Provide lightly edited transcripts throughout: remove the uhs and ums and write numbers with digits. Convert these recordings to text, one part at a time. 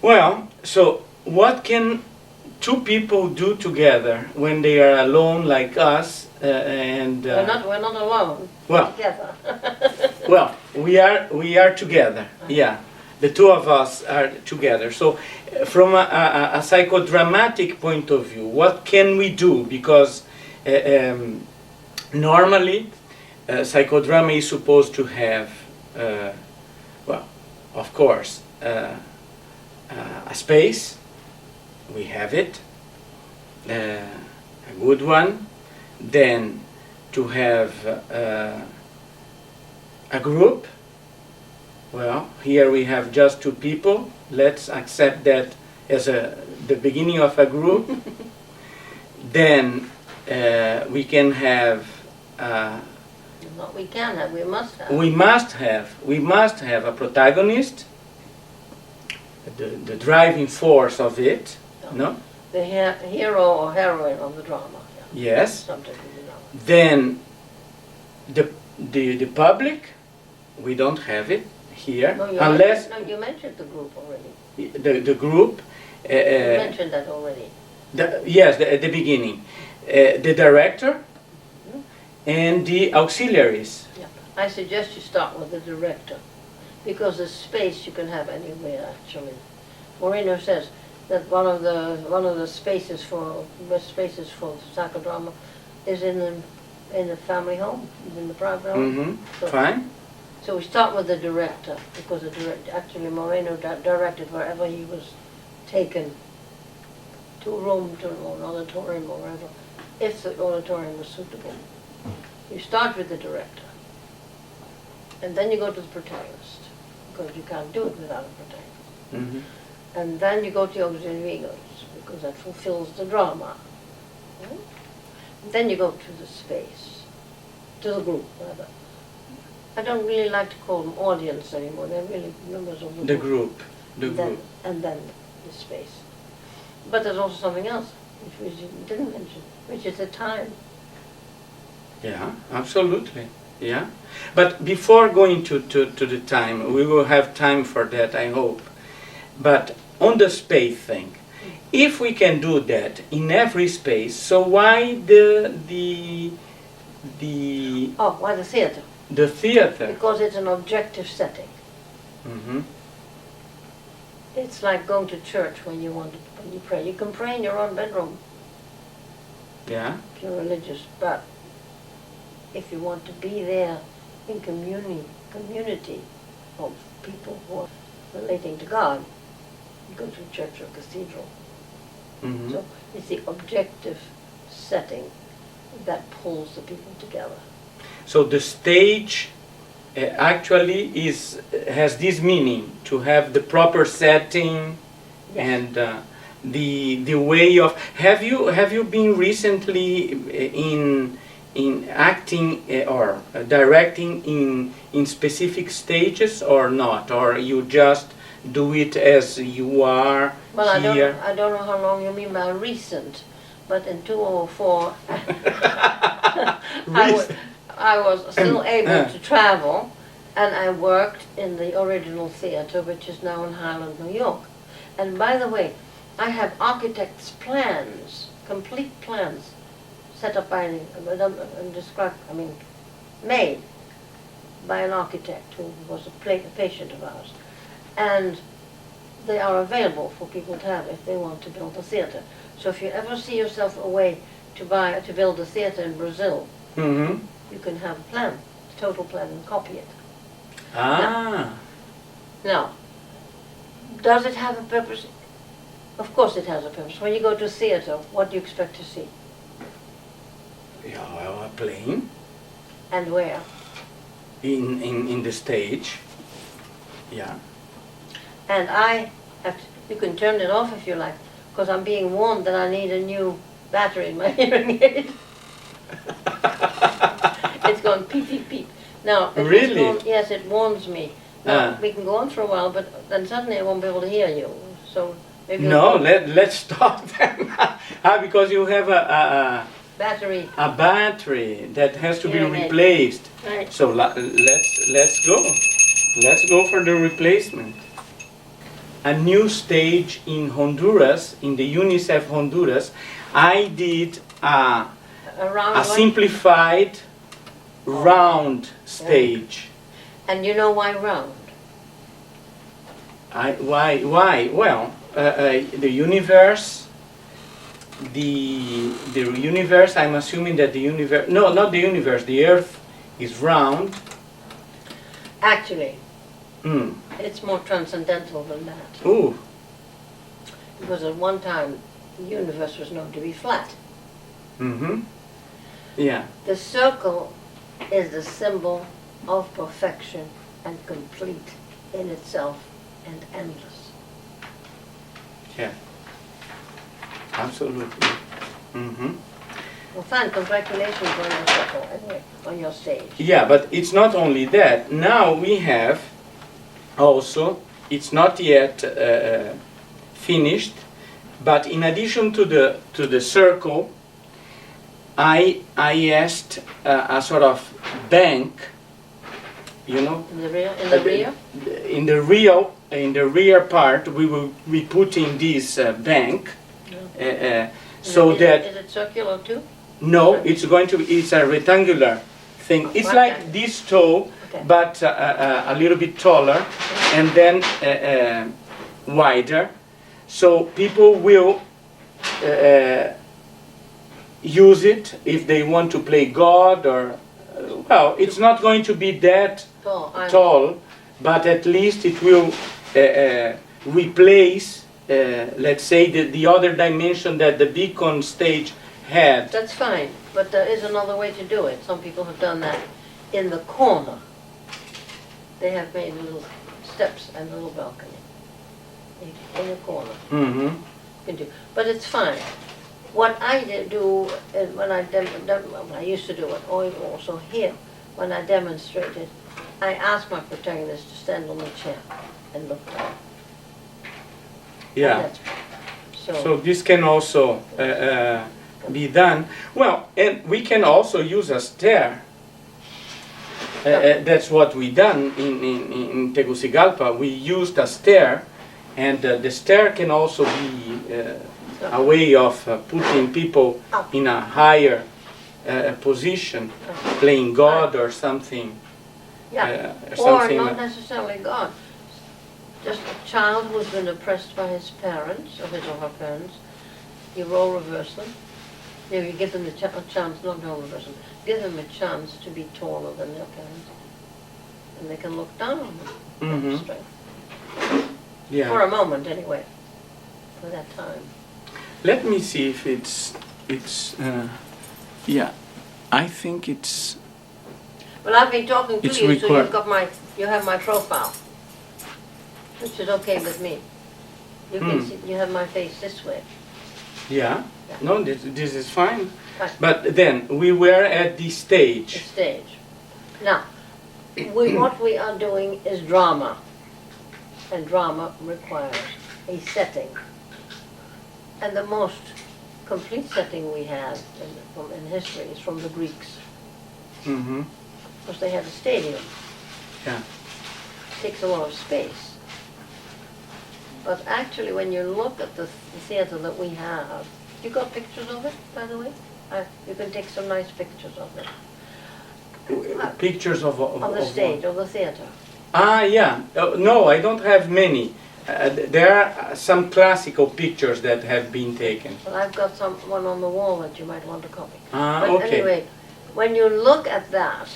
Well, so what can two people do together when they are alone like us? We're not alone. Well, We're together. well, we are together. Yeah, the two of us are together. So, from a psychodramatic point of view, what can we do? Because normally, psychodrama is supposed to have, well, of course, a space. We have it, a good one. Then to have a group. Well, here we have just two people. Let's accept that as the beginning of a group. Then we can have. Not we can have. We must have. We must have a protagonist. The driving force of it. No. The hero or heroine of the drama. Yeah. Yes. Subject of the drama. Then the public, we don't have it here, No, unless you mentioned the group already. the group. You mentioned that already. Yes, at the beginning, the director and the auxiliaries. Yeah. I suggest you start with the director, because the space you can have anywhere actually. Moreno says that one of the spaces for psychodrama is in the family home, in the private home. Mm-hmm. So, Fine. So we start with the director, because the actually Moreno directed wherever he was taken, to a room, to an auditorium or wherever, if the auditorium was suitable. You start with the director, and then you go to the protagonist, because you can't do it without a protagonist. Mm-hmm. And then you go to auxiliaries, because that fulfills the drama. Then you go to the space, to the group, rather. I don't really like to call them audience anymore. They're really members of the group. And then the space. But there's also something else, which we didn't mention, which is the time. Yeah, absolutely. Yeah. But before going to the time, we will have time for that, I hope. But on the space thing, if we can do that in every space, so why Why the theater? the theater? Because it's an objective setting. Mm-hmm. It's like going to church when you pray. You can pray in your own bedroom Yeah. if you're religious, but if you want to be there in community of people who are relating to God, you go to a church or cathedral. Mm-hmm. So it's the objective setting that pulls the people together. So the stage actually has this meaning, to have the proper setting. Yes. And the way of. Have you been recently in acting or directing in specific stages or not, or you just do it as you are? Well, here? I don't know how long you mean by recent, but in 2004 I was still able to travel, and I worked in the original theater, which is now in Highland, New York. And by the way, I have architect's plans, complete plans, set up by made by an architect who was a patient of ours. And they are available for people to have if they want to build a theater. So if you ever see yourself a way to build a theater in Brazil, Mm-hmm. you can have a plan, a total plan, and copy it. Ah. Now, does it have a purpose? Of course it has a purpose. When you go to theater, what do you expect to see? Yeah, well, a plane And where? in the stage. Yeah. And you can turn it off if you like, because I'm being warned that I need a new battery in my hearing aid. It's going beep, beep, beep. Now, Really? Yes, it warns me. Now, we can go on for a while, but then suddenly I won't be able to hear you. So maybe No, let's stop then. Because you have a battery. a battery that has to be Hearing aid. replaced. Right. So let's go. Let's go for the replacement. a new stage in Honduras, in the UNICEF Honduras. I did a simplified round stage. And you know why round? Why? Well, the universe, the universe, I'm assuming that the universe, no, not the universe, the earth is round. Actually, it's more transcendental than that. Ooh. Because at one time, the universe was known to be flat. Mm-hmm. Yeah. The circle is the symbol of perfection and complete in itself and endless. Yeah. Absolutely. Mm-hmm. Well, fine, congratulations on your circle, anyway, on your stage. Yeah, but it's not only that. Now we have also, it's not yet finished, but in addition to the circle, I asked a sort of bank, you know. In the rear? In the rear? In the rear part, we will be putting this bank, so is that. Is it circular too? No, it's going to be. It's a rectangular thing. It's Okay. like this tall, Okay. but a little bit taller, and then wider. So people will use it if they want to play God, or well, it's not going to be that tall, but at least it will replace, let's say, the other dimension that the beacon stage had. That's fine, but there is another way to do it. Some people have done that in the corner. They have made little steps and a little balcony in the corner. Mm-hmm. You can do, but it's fine. What I do is when I used to do it, or also here, when I demonstrated, I asked my protagonist to stand on the chair and look down. Yeah. And So this can also be done. Well, and we can also use a stair. That's what we done in Tegucigalpa. We used a stair, and the stair can also be a way of putting people in a higher position, playing God or something. Yeah, or something not necessarily God. Just a child who's been oppressed by his parents, or his or her parents. You role reverse them. You give them a chance, not role reverse them, give them a chance to be taller than their parents. And they can look down on them. Mm-hmm. Strength. Yeah. For a moment, anyway. For that time. Let me see if yeah, I think it's. Well, I've been talking to It's you, required. so you have my profile, which is okay with me. You can see, you have my face this way. Yeah. Yeah. No, this is fine. Fine. But then we were at the The stage. stage. Now, what we are doing is drama, and drama requires a setting. And the most complete setting we have in history is from the Greeks, Mm-hmm. because they had a stadium. Yeah. It takes a lot of space. But actually, when you look at the theater that we have, you got pictures of it, by the way? You can take some nice pictures of it. Pictures of the stage, of the theater. Ah, yeah. No, I don't have many. There are some classical pictures that have been taken. Well, I've got one on the wall that you might want to copy. Ah, But okay. anyway, when you look at that,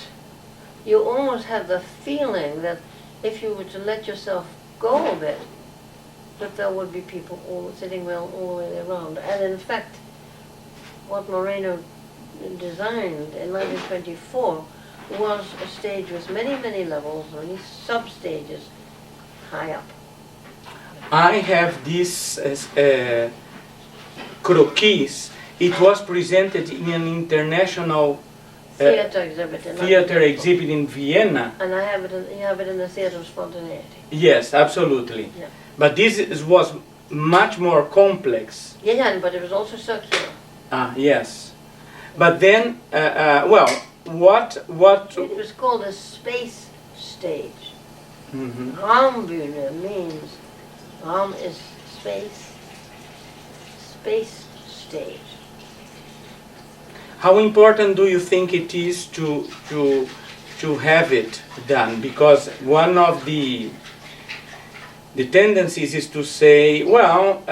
you almost have the feeling that if you were to let yourself go a bit, that there would be people sitting well all the way around. And in fact, what Moreno designed in 1924 was a stage with many, many levels, many sub-stages high up. I have this croquis. It was presented in an international Theater exhibit in theater 1924. exhibit in Vienna. And I have it you have it in the Theater of Spontaneity. Yes, absolutely. Yeah. But this was much more complex. Yeah, but it was also circular. Ah, yes. But then, well, what? It was called a space stage. Mhm. Raumbühne means Raum is space, space stage. How important do you think it is to have it done? Because one of the tendencies is to say, well,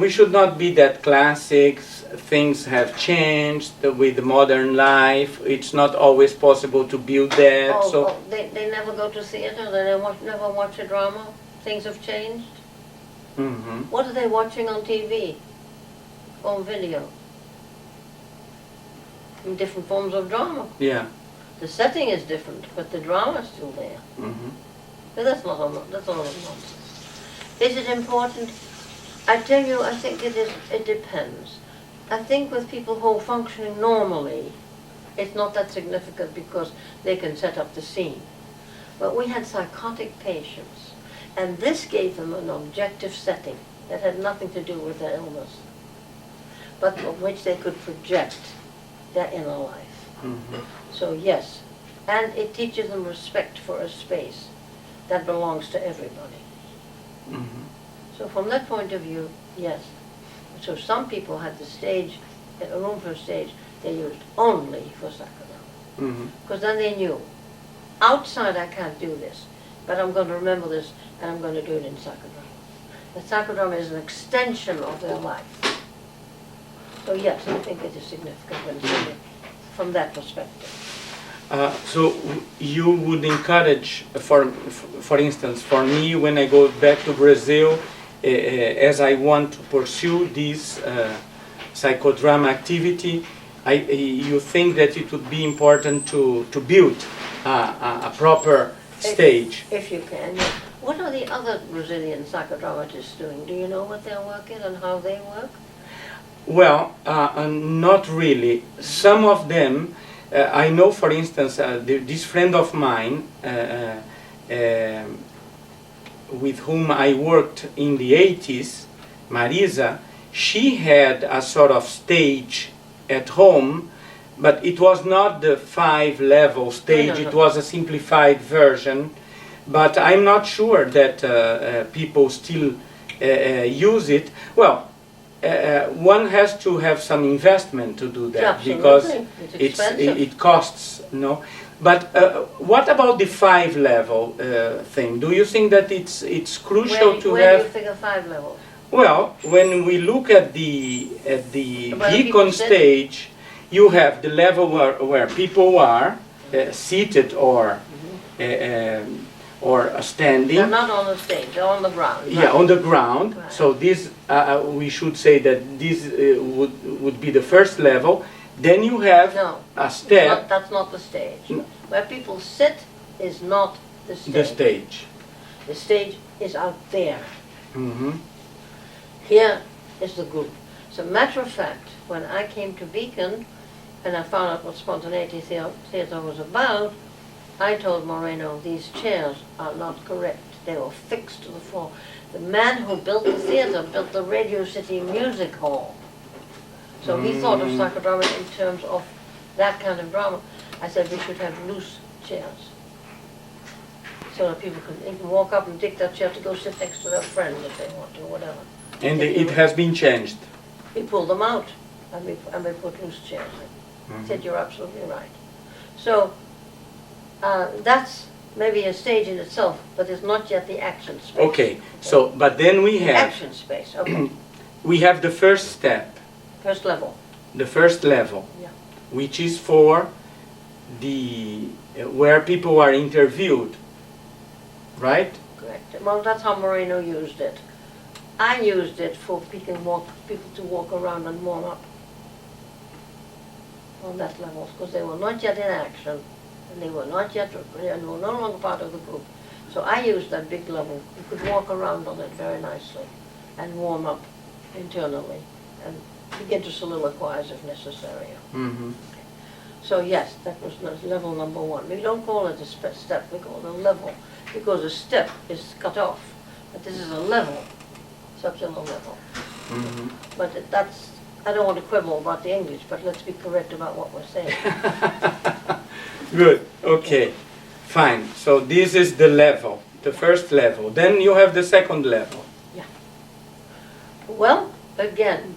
we should not be that classic. Things have changed with modern life. It's not always possible to build that. They never go to theater. They never watch a drama. Things have changed. Mm-hmm. What are they watching on TV? On video? In different forms of drama. Yeah. The setting is different, but the drama is still there. Mm-hmm. But that's all nonsense. Is it important? I tell you, I think it is. It depends. I think with people who are functioning normally, it's not that significant because they can set up the scene. But we had psychotic patients, and this gave them an objective setting that had nothing to do with their illness, but of which they could project their inner life. Mm-hmm. So yes, and it teaches them respect for a space that belongs to everybody. Mm-hmm. So from that point of view, yes. So some people had the stage, a room for a stage, they used only for Psychodrama. Because then they knew, outside I can't do this, but I'm going to remember this and I'm going to do it in Psychodrama. The Psychodrama is an extension of their life. So yes, I think it is significant when seen it from that perspective. So you would encourage, for instance, for me, when I go back to Brazil, as I want to pursue this psychodrama activity, you think that it would be important to build a proper stage? If you can, yes. What are the other Brazilian psychodramatists doing? Do you know what their work is and how they work? Well, not really. Some of them, I know, for instance, this friend of mine, with whom I worked in the 80s, Marisa, she had a sort of stage at home, but it was not the 5-level stage, No. It was a simplified version. But I'm not sure that people still use it. Well, one has to have some investment to do that. Absolutely. Because It's expensive. it costs, no. But what about the 5-level thing? Do you think that it's crucial to where have? do you figure 5 levels? Well, when we look at the Where people beacon sit? stage, you have the level where people are seated or standing. They're not on the stage, they're on the ground. Yeah, right? on the ground. Right. So this, we should say that this would be the first level. Then you have No, a step. that's not the stage. No. Where people sit is not the stage. The stage. The stage is out there. Mm-hmm. Here is the group. As a matter of fact, when I came to Beacon and I found out what spontaneity theater was about, I told Moreno, these chairs are not correct. They were fixed to the floor. The man who built the theater built the Radio City Music Hall. So he thought of psychodrama in terms of that kind of drama. I said we should have loose chairs, so that people can walk up and take that chair to go sit next to their friend if they want to, whatever. And it has been changed. We pulled them out, and we put loose chairs in. I said, you're absolutely right. So that's maybe a stage in itself, but it's not yet the action space. Okay. So, but then we have Action space, okay. we have the first step, First level. the first level, Yeah. which is for the where people are interviewed, right? Correct. Well, that's how Moreno used it. I used it for people to walk around and warm up on that level, because they were not yet in action, and they were not yet, and were no longer part of the group. So I used that big level. You could walk around on it very nicely and warm up internally and begin to soliloquize if necessary. Mm-hmm. So yes, that was level number 1. We don't call it a step, we call it a level, because a step is cut off. But this is a level, such a low level. Mm-hmm. But that's, I don't want to quibble about the English, but let's be correct about what we're saying. Good. Okay. Fine. So this is the level, the first level. Then you have the second level. Yeah. Well, again,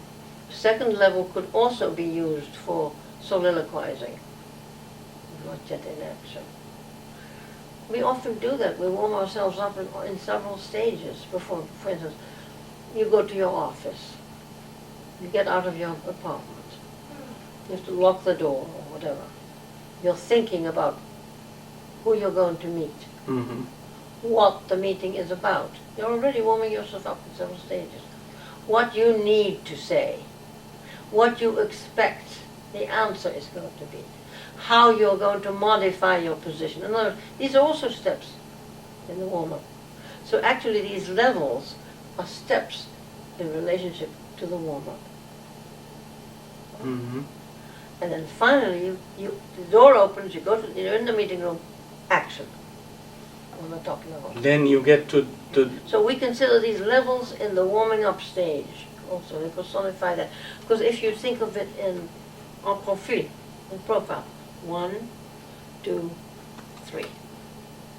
second level could also be used for soliloquizing, not yet in action. We often do that. We warm ourselves up in several stages before, for instance, you go to your office, you get out of your apartment, you have to lock the door or whatever. You're thinking about who you're going to meet, what the meeting is about. You're already warming yourself up in several stages. What you need to say, what you expect the answer is going to be, how you're going to modify your position. In other words, these are also steps in the warm-up. So actually these levels are steps in relationship to the warm-up. And then finally, the door opens, you're in the meeting room, action on the top level. Then you get to So we consider these levels in the warming up stage. Also, they personify that. Because if you think of it in profile, 1, 2, 3.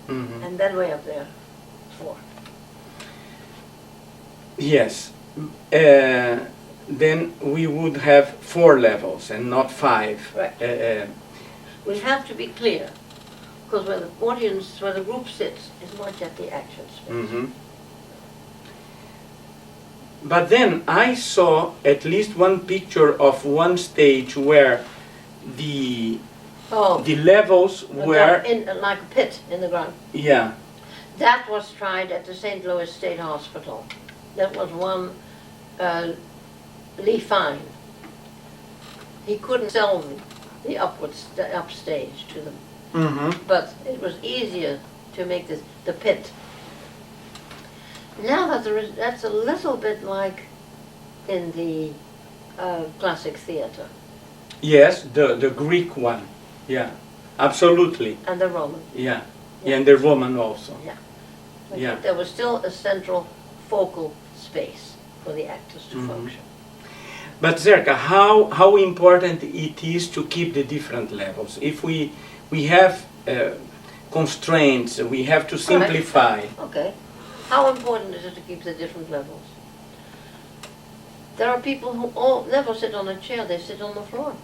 And then way up there, 4. Yes. Then we would have 4 levels and not 5. Right. We have to be clear, because where the audience, where the group sits, is not yet the action space. But then I saw at least one picture of one stage where the levels were in like a pit in the ground. Yeah. That was tried at the St. Louis State Hospital. That was one Lee Fine. He couldn't sell the upstage to them, but it was easier to make the pit. Now that's a little bit like in the classic theater. Yes, the Greek one. Yeah, absolutely. And the Roman. Yeah, and the Roman also. Yeah. Yeah. There was still a central focal space for the actors to function. But Zerka, how important it is to keep the different levels? If we have constraints, we have to simplify. Okay. How important is it to keep the different levels? There are people who never sit on a chair, they sit on the floor.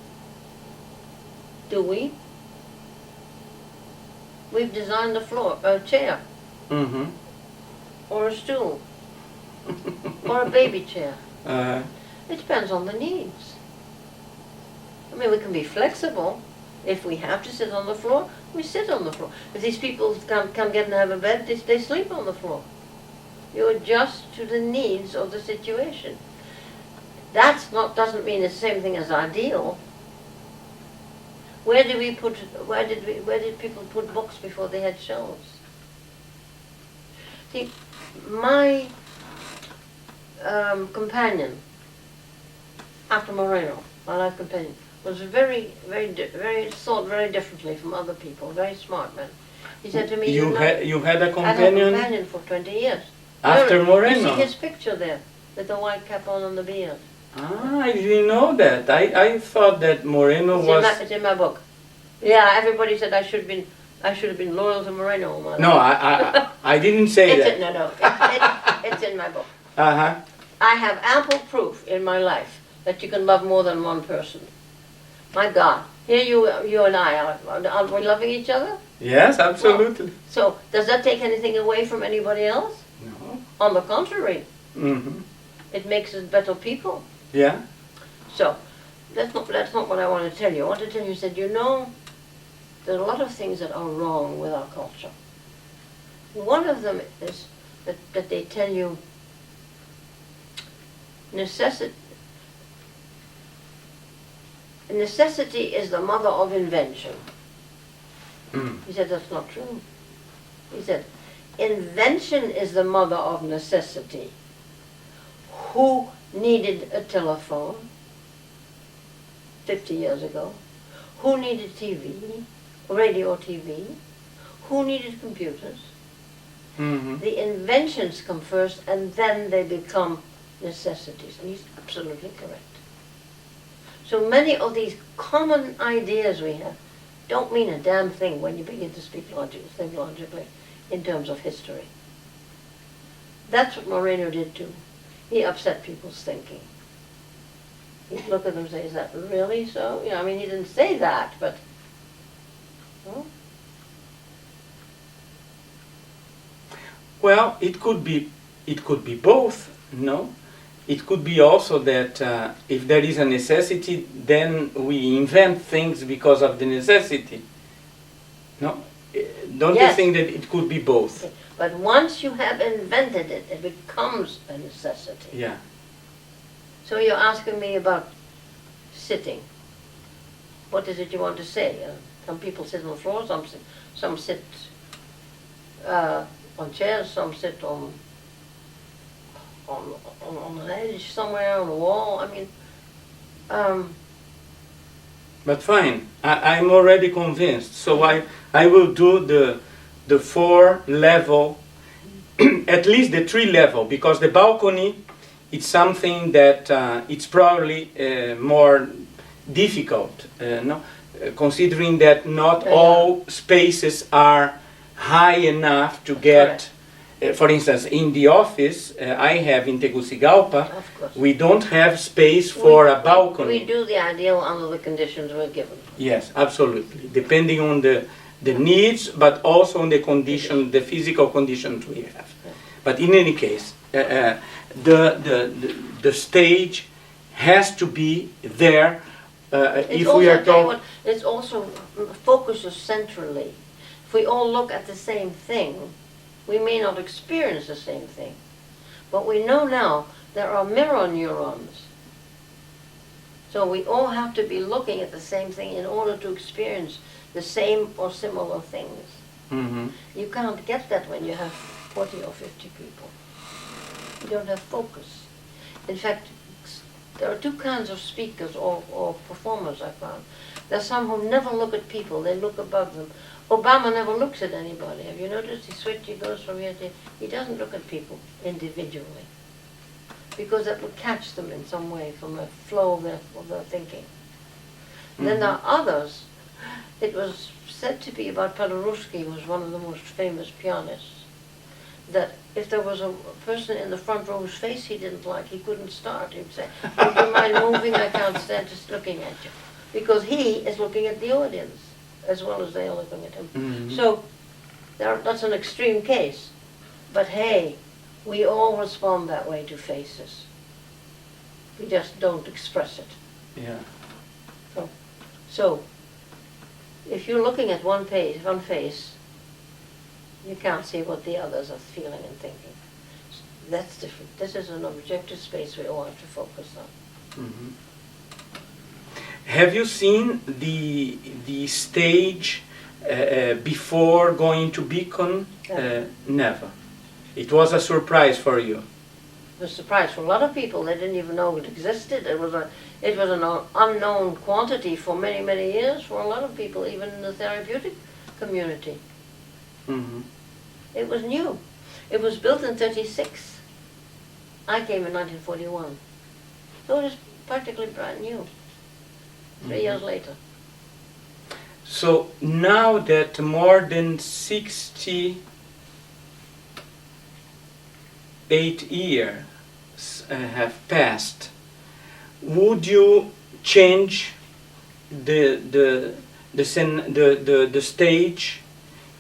Do we? We've designed a chair. Or a stool. Or a baby chair. It depends on the needs. I mean, we can be flexible. If we have to sit on the floor, we sit on the floor. If these people can't get and have a bed, they sleep on the floor. You adjust to the needs of the situation. Doesn't mean it's the same thing as ideal. Where did people put books before they had shelves? See, my companion, after Moreno, my life companion, was thought very differently from other people, very smart man. He said to me, you had a I companion? had a companion for 20 years. After Moreno? You see his picture there, with the white cap on and the beard. Ah, I didn't know that. I thought that Moreno was... It's in my book. Yeah, everybody said I should have been loyal to Moreno all my life. No, I didn't say that. It's in my book. Uh-huh. I have ample proof in my life that you can love more than one person. My God, here you and I aren't we loving each other? Yes, absolutely. Well, so does that take anything away from anybody else? No. On the contrary, it makes us better people. Yeah. So that's not what I want to tell you. I want to tell you that there are a lot of things that are wrong with our culture. One of them is that they tell you necessity is the mother of invention. He said that's not true. He said invention is the mother of necessity. Who needed a telephone 50 years ago? Who needed TV, radio TV? Who needed computers? The inventions come first and then they become necessities. And he's absolutely correct. So many of these common ideas we have don't mean a damn thing when you begin to think logically in terms of history. That's what Moreno did too. he upset people's thinking. He'd look at them and say, is that really so? You know, I mean, he didn't say that, but, well, Well, it could be both, no? It could be also that if there is a necessity, then we invent things because of the necessity. No? Don't you Yes. think that it could be both? but once you have invented it, it becomes a necessity. Yeah. So you're asking me about sitting. What is it you want to say? Some people sit on the floor, some sit on chairs, some sit on an edge somewhere on a wall. I mean, But fine, I'm already convinced. So I will do the 4 level, at least the 3 level, because the balcony, it's something that it's probably more difficult, no? Considering that not all spaces are high enough to get, for instance, in the office I have in Tegucigalpa, of course. we don't have space for a balcony. We do the ideal under the conditions we're given. Yes, absolutely. Depending on the needs, but also on the condition, the physical conditions we have. But in any case, the stage has to be there if we are talking. It also focuses centrally. If we all look at the same thing, we may not experience the same thing. But we know now there are mirror neurons. So we all have to be looking at the same thing in order to experience the same or similar things. Mm-hmm. You can't get that when you have 40 or 50 people. You don't have focus. In fact, there are 2 kinds of speakers or performers I found. There's some who never look at people, they look above them. Obama never looks at anybody. Have you noticed? He goes from here to here. He doesn't look at people individually, because that would catch them in some way from the flow of their thinking. Mm-hmm. Then there are others. It was said to be about Paderewski, who was one of the most famous pianists, that if there was a person in the front row whose face he didn't like, he couldn't start. He'd say, would you mind moving? I can't stand just looking at you. Because he is looking at the audience as well as they are looking at him. Mm-hmm. So that's an extreme case. But hey, we all respond that way to faces. We just don't express it. Yeah. So if you're looking at one face, you can't see what the others are feeling and thinking. That's different. This is an objective space we all have to focus on. Mm-hmm. Have you seen the stage before going to Beacon? Never. It was a surprise for you. It was a surprise for a lot of people. They didn't even know it existed. It was an unknown quantity for many, many years for a lot of people, even in the therapeutic community. Mm-hmm. It was new. It was built in 1936. I came in 1941. So it is practically brand new. 3 years later. So now that more than 68 years have passed, would you change the stage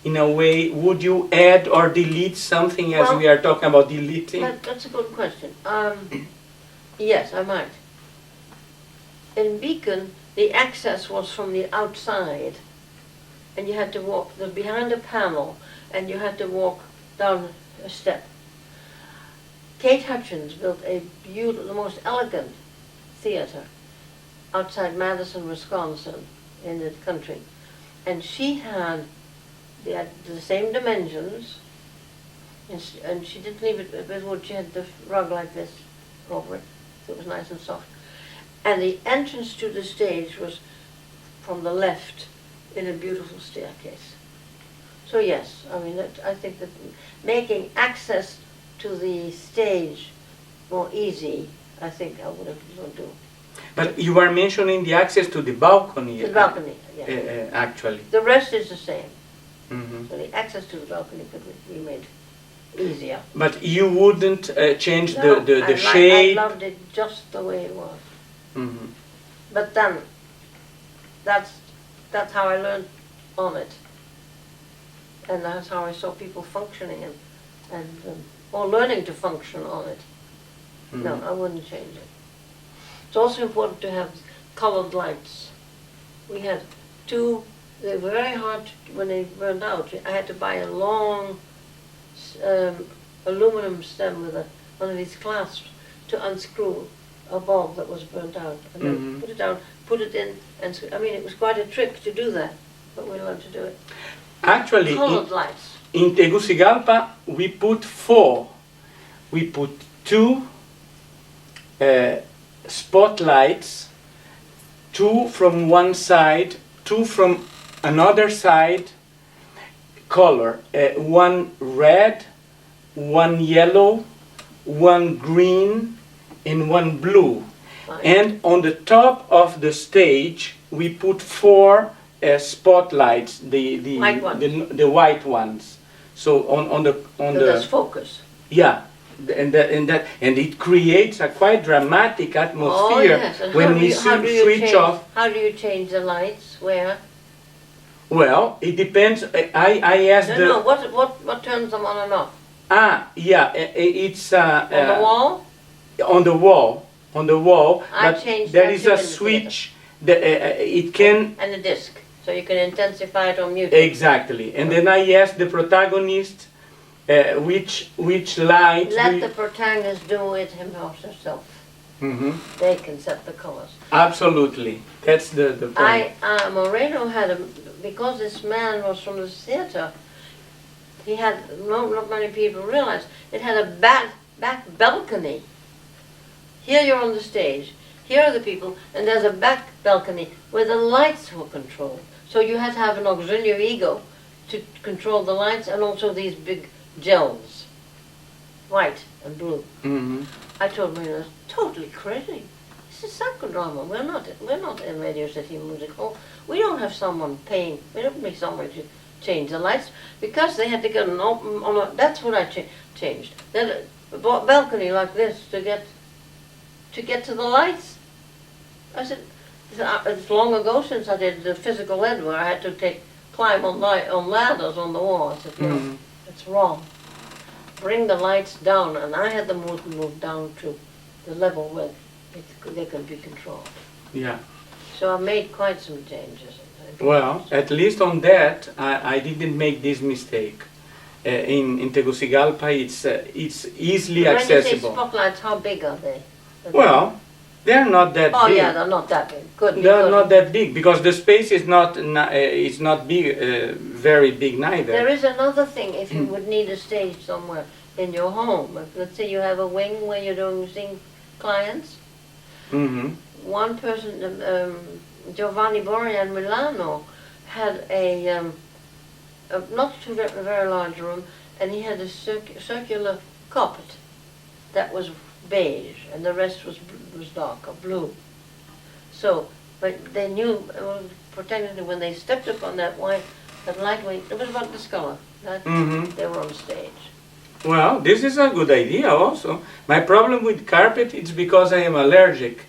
in a way? Would you add or delete something, as we are talking about deleting? That's a good question. Yes, I might. In Beacon, the access was from the outside, and you had to walk behind a panel, and you had to walk down a step. Kate Hutchins built the most elegant theater outside Madison, Wisconsin, in the country, and she had the same dimensions, and she didn't leave it with wood. She had the rug like this over it, so it was nice and soft. And the entrance to the stage was from the left in a beautiful staircase. So yes, I mean, I think that making access to the stage more easy, I think I would do. But you are mentioning the access to the balcony. The balcony, yes. Actually. The rest is the same. Mm-hmm. So the access to the balcony could be made easier. But you wouldn't change No, the shape? I loved it just the way it was. Mm-hmm. But then, that's how I learned on it. And that's how I saw people functioning or learning to function on it. Mm-hmm. No, I wouldn't change it. It's also important to have colored lights. We had two, they were very hard when they burned out. I had to buy a long aluminum stem with one of these clasps to unscrew a bulb that was burnt out. And then put it down, put it in, and I mean, it was quite a trick to do that, but we learned to do it. Actually, Colored lights. in Tegucigalpa, we put 4. We put 2 spotlights, 2 from one side, 2 from another side, color, 1 red, 1 yellow, 1 green, and 1 blue. Fine. And on the top of the stage, we put 4 spotlights, the White ones. the white ones. So on the So that's focus. yeah, and it creates a quite dramatic atmosphere yes. And when how do we you- how do you switch change- off. How do you change the lights? Where? Well, it depends. I asked No, what turns them on and off? Yeah, it's On the wall? on the wall. On the wall, I but changed there that is too a in the switch. It can And a disc. So you can intensify it or mute it. exactly. And then I asked the protagonist which light. Let the protagonist do it himself. Mhm. They can set the colors. Absolutely, that's the point. Moreno had because this man was from the theater, he had, not many people realize, it had a back balcony. Here you're on the stage, here are the people, and there's a back balcony where the lights were controlled. So you had to have an auxiliary ego to control the lights and also these big gels, white and blue. Mhm. I told Moreno, it's totally crazy. This is psychodrama. We're not in Radio City Music Hall. We don't have someone paying. We don't make someone to change the lights because they had to get that's what I changed. Then a balcony like this to get to the lights. I said, it's long ago since I did the physical ed where I had to climb on ladders on the wall. I said, no, it's wrong. Bring the lights down, and I had them move down to the level where they can be controlled. Yeah. So I made quite some changes. Well, at least on that, I didn't make this mistake. In Tegucigalpa, it's easily When accessible. you say spotlights, how big are they? Well, they're not that Oh big. yeah, they're not that big. Good. They're not that big because the space is not big, very big neither. There is another thing. If you would need a stage somewhere in your home, let's say you have a wing where you're seeing clients. Mm-hmm. One person, Giovanni Boria in Milano, had a not too very large room, and he had a circular carpet that was beige, and the rest was darker blue. So, but they knew protectively when they stepped up on that light wing, it was about this color. They were on stage. Well, this is a good idea also. My problem with carpet is because I am allergic.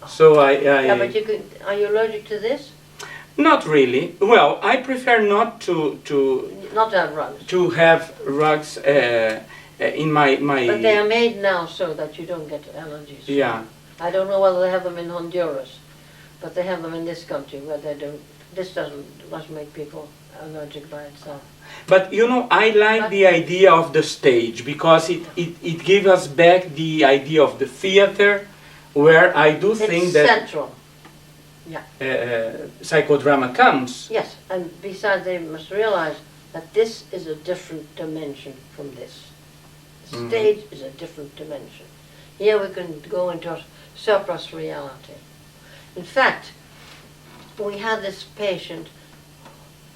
So Yeah, but are you allergic to this? Not really. Well, I prefer not to Not to have rugs. to have rugs in my. But they are made now so that you don't get allergies. Yeah. I don't know whether they have them in Honduras, but they have them in this country where they don't. This doesn't make people allergic by itself. But you know, I like the idea of the stage because it gives us back the idea of the theater, where I do think It's that central. Yeah. psychodrama comes. Yes, and besides, they must realize that this is a different dimension from this. The stage is a different dimension. Here we can go into a surplus reality. In fact, we had this patient,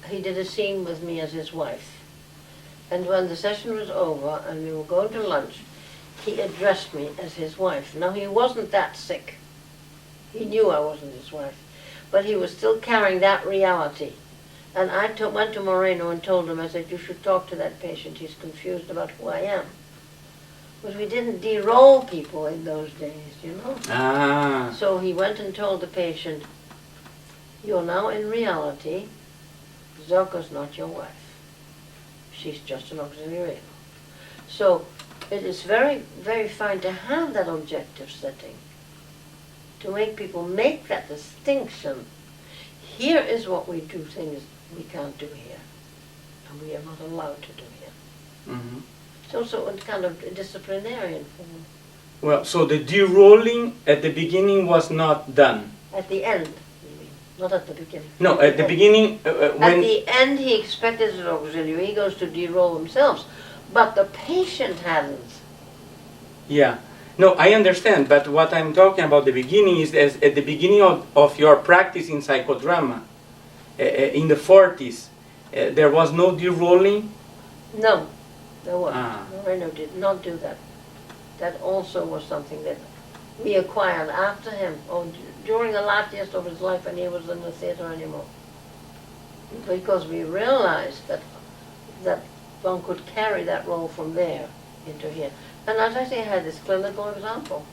he did a scene with me as his wife. And when the session was over and we were going to lunch, he addressed me as his wife. Now, he wasn't that sick. He knew I wasn't his wife. But he was still carrying that reality. And I went to Moreno and told him, I said, you should talk to that patient. He's confused about who I am. Because we didn't de-roll people in those days, you know. Ah. So he went and told the patient, you're now in reality, Zerka's not your wife. She's just an auxiliary. So it is very, very fine to have that objective setting, to make people make that distinction. Here is what we do, things we can't do here, and we are not allowed to do here. Mm-hmm. It's also a kind of disciplinarian form. Well, so the de-rolling at the beginning was not done. At the end, you mean, not at the beginning. No, at the beginning, when... At the end, he expected an auxiliary. He goes to de-roll themselves, but the patient hasn't. Yeah. No, I understand, but what I'm talking about the beginning is at the beginning of your practice in psychodrama, in the 40s, there was no de-rolling? No, there wasn't. Ah. Moreno did not do that. That also was something that we acquired after him, or during the last years of his life when he was in the theater anymore. Because we realized that one could carry that role from there into here. And as I say, I had this clinical example.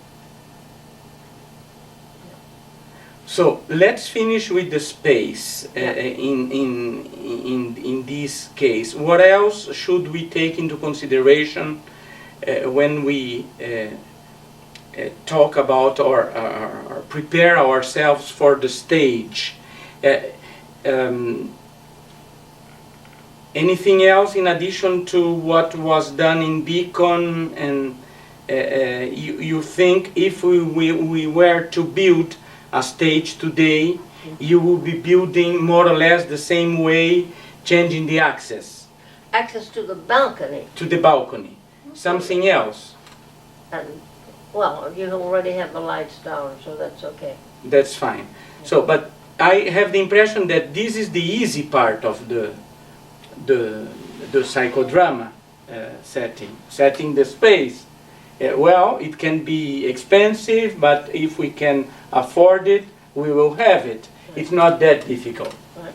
So let's finish with the space Yeah. in this case. What else should we take into consideration when we talk about or prepare ourselves for the stage? Anything else in addition to what was done in Beacon? And you think if we were to build a stage today, you will be building more or less the same way, changing the access? Access to the balcony. To the balcony. Something else? And, well, you already have the lights down, so that's okay. That's fine. So, but I have the impression that this is the easy part of the psychodrama setting the space. Well, it can be expensive, but if we can afford it, we will have it. It's not that difficult. Right.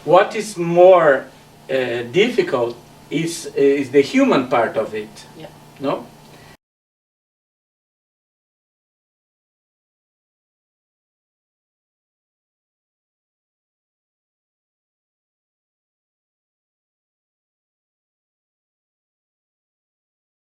What is more difficult is the human part of it. Yeah. No?